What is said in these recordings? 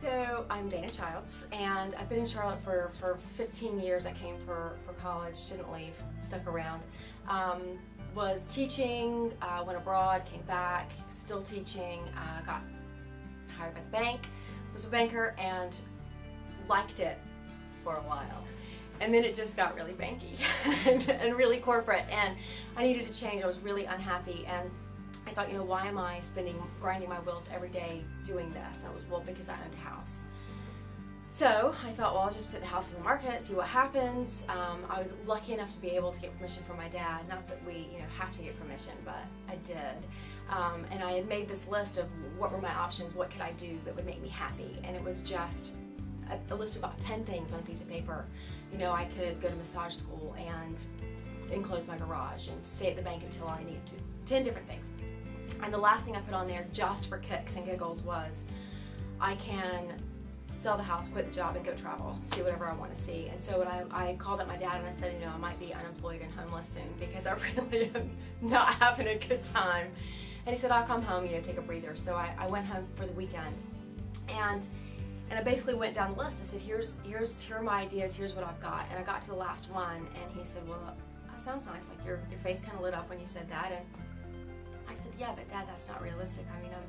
So I'm Dana Childs, and I've been in Charlotte for 15 years. I came for college, didn't leave, stuck around. Was teaching, went abroad, came back, still teaching, got hired by the bank, was a banker, and liked it for a while. And then it just got really banky and really corporate, and I needed to change. I was really unhappy, and I thought, you know, why am I grinding my wheels every day doing this? And it was, well, because I owned a house. So I thought, well, I'll just put the house on the market, see what happens. I was lucky enough to be able to get permission from my dad. Not that we, have to get permission, but I did. And I had made this list of what were my options, what could I do that would make me happy, and it was just a list of about 10 things on a piece of paper. I could go to massage school and enclose my garage and stay at the bank until I needed to. 10 different things. And the last thing I put on there, just for kicks and giggles, was I can sell the house, quit the job, and go travel, see whatever I want to see. And so when I called up my dad and I said, I might be unemployed and homeless soon because I really am not having a good time. And he said, I'll come home, take a breather. So I went home for the weekend, and I basically went down the list. I said, here are my ideas, here's what I've got. And I got to the last one, and he said, well, that sounds nice. Like your face kind of lit up when you said that. And I said, yeah, but Dad, that's not realistic. I mean, I'm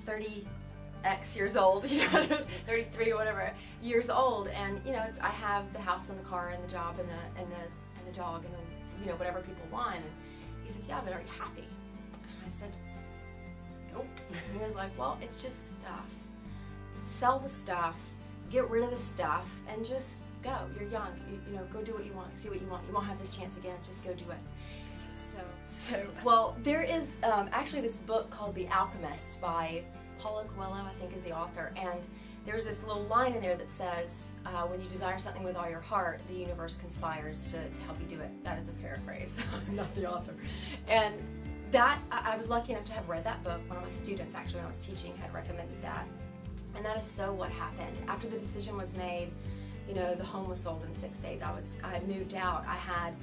30x years old, 33, whatever years old, and I have the house and the car and the job and the dog and whatever people want. And he said, yeah, but are you happy? And I said, nope. And he was like, well, it's just stuff. Sell the stuff, get rid of the stuff, and just go. You're young. Go do what you want. See what you want. You won't have this chance again. Just go do it. Well, there is actually this book called The Alchemist by Paulo Coelho, I think, is the author, and there's this little line in there that says, when you desire something with all your heart, the universe conspires to help you do it. That is a paraphrase. I'm not the author. And that, I was lucky enough to have read that book. One of my students, actually, when I was teaching, had recommended that. And that is so what happened. After the decision was made, the home was sold in 6 days. I had moved out. I had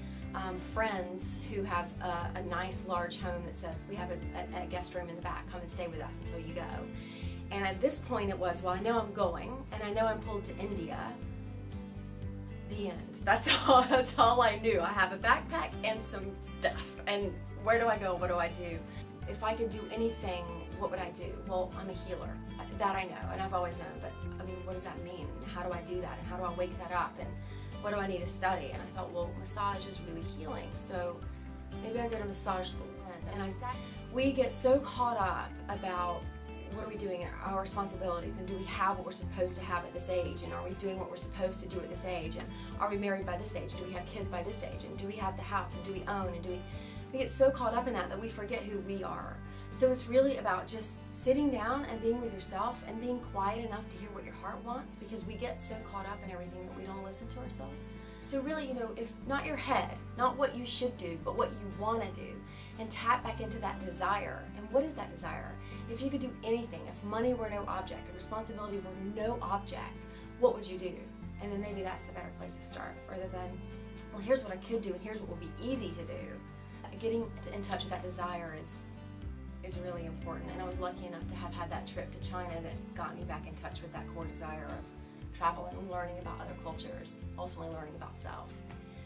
friends who have a nice large home that said, we have a guest room in the back, come and stay with us until you go. And at this point it was, well, I know I'm going, and I know I'm pulled to India. The end. That's all I knew. I have a backpack and some stuff, and where do I go, what do I do? If I could do anything, what would I do? Well, I'm a healer. That I know, and I've always known, but I mean, what does that mean? How do I do that? And how do I wake that up? And what do I need to study? And I thought, well, massage is really healing, so maybe I go to massage school. And I sat. We get so caught up about what are we doing, our responsibilities, and do we have what we're supposed to have at this age, and are we doing what we're supposed to do at this age, and are we married by this age, do we have kids by this age, and do we have the house, and do we own, and we get so caught up in that we forget who we are. So it's really about just sitting down and being with yourself and being quiet enough to hear what your heart wants, because we get so caught up in everything that we don't listen to ourselves. So really, if not your head, not what you should do, but what you want to do, and tap back into that desire. And what is that desire? If you could do anything, if money were no object, if responsibility were no object, what would you do? And then maybe that's the better place to start, rather than, well, here's what I could do and here's what would be easy to do. Getting in touch with that desire is really important, and I was lucky enough to have had that trip to China that got me back in touch with that core desire of traveling and learning about other cultures, ultimately learning about self.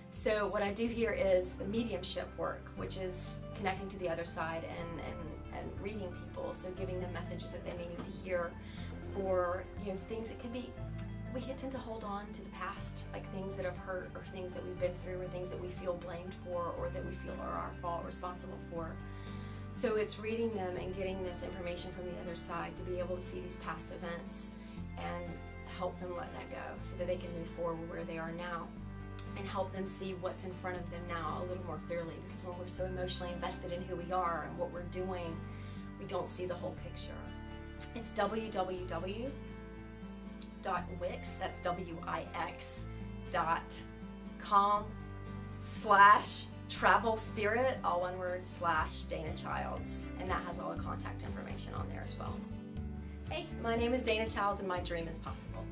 So what I do here is the mediumship work, which is connecting to the other side and reading people, so giving them messages that they may need to hear for things that could be, we tend to hold on to the past, like things that have hurt, or things that we've been through, or things that we feel blamed for, or that we feel are our fault, responsible for. So it's reading them and getting this information from the other side to be able to see these past events and help them let that go so that they can move forward where they are now, and help them see what's in front of them now a little more clearly, because when we're so emotionally invested in who we are and what we're doing, we don't see the whole picture. It's www.wix, that's wix.com/travel spirit, all one word, /Dana Childs, and that has all the contact information on there as well. Hey, my name is Dana Childs, and my dream is possible.